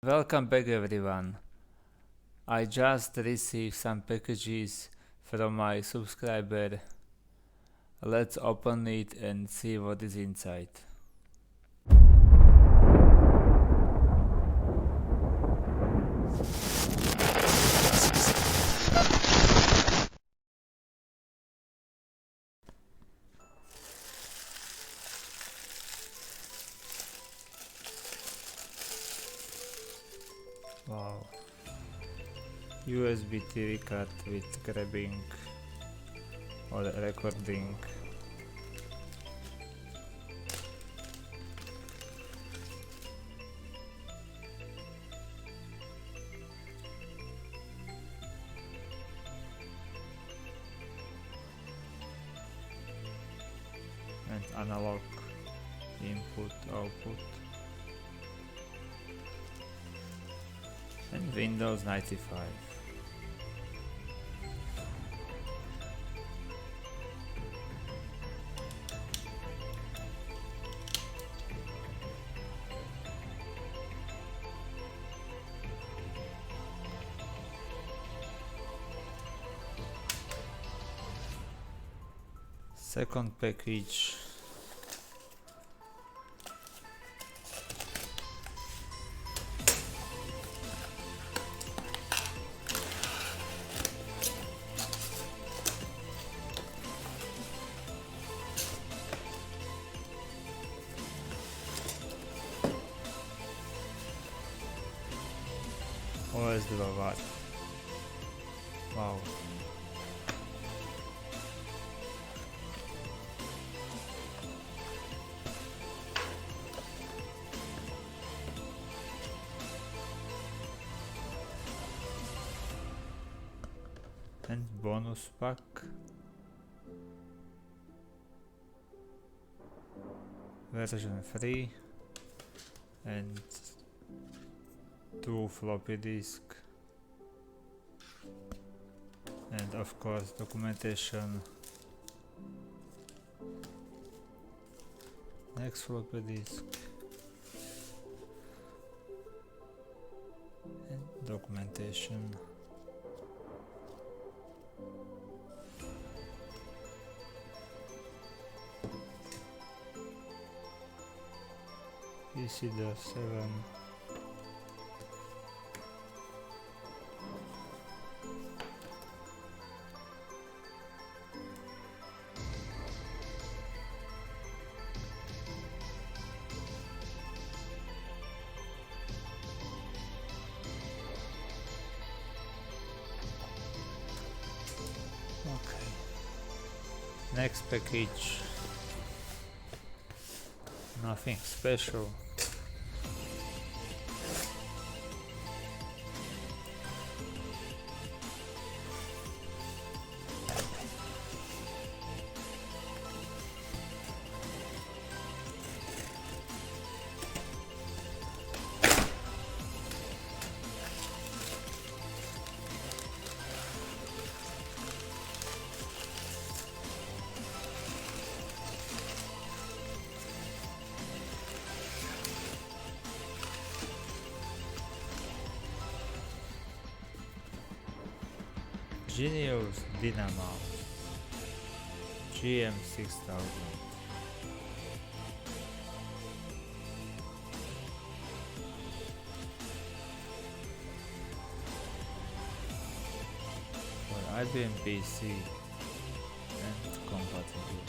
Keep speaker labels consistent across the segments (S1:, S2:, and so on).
S1: Welcome back everyone. I just received some packages from my subscriber. Let's open it and see what is inside. Wow. USB TV card with grabbing or recording. And analog input output. And Windows 95. Second package. OS2 watt. Wow. And bonus pack. Version 3 and 2 floppy disk, and of course documentation. Next floppy disk and documentation. PC-7. Okay. Next package. Nothing special. Genius Dynamo GM6000. For IBM PC and compatible.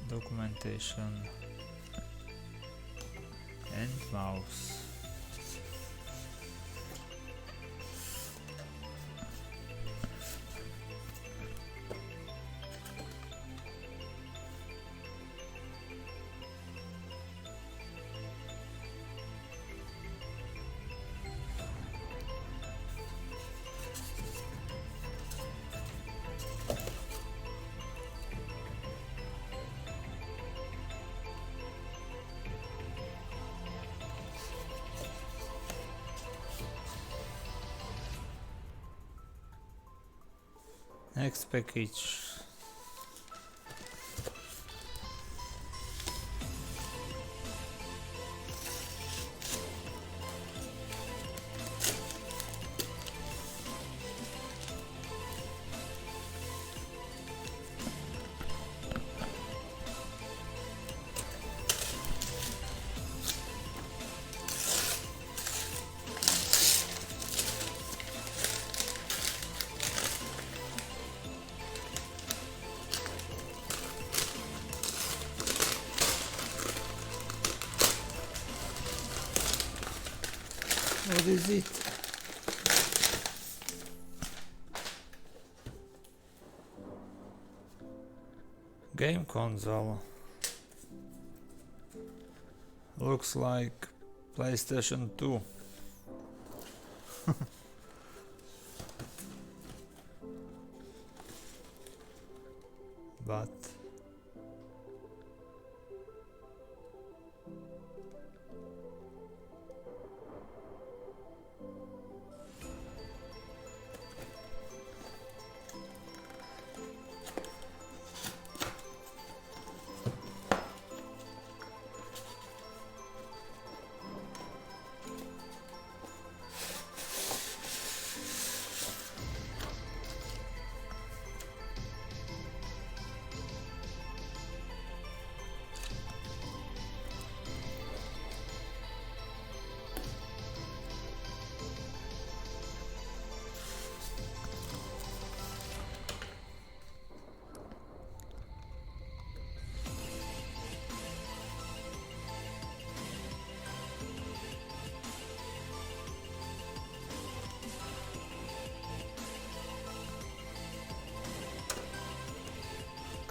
S1: Documentation and mouse. Next package. What is it? Game console. Looks like PlayStation 2. But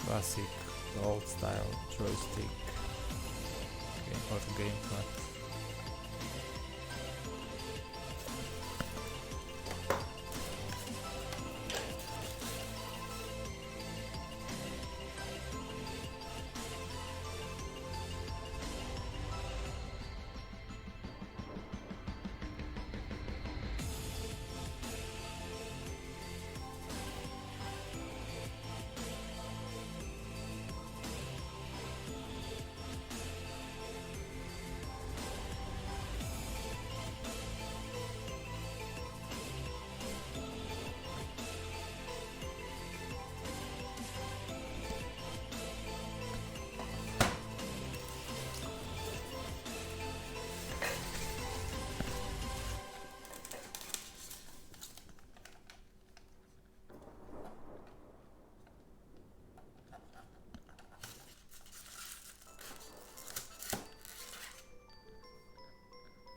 S1: classic old style joystick or gamepad.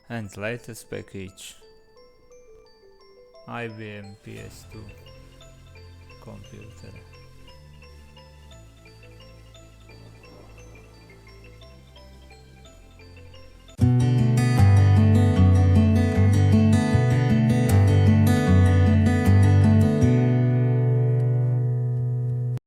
S1: And latest package, IBM PS2 computer.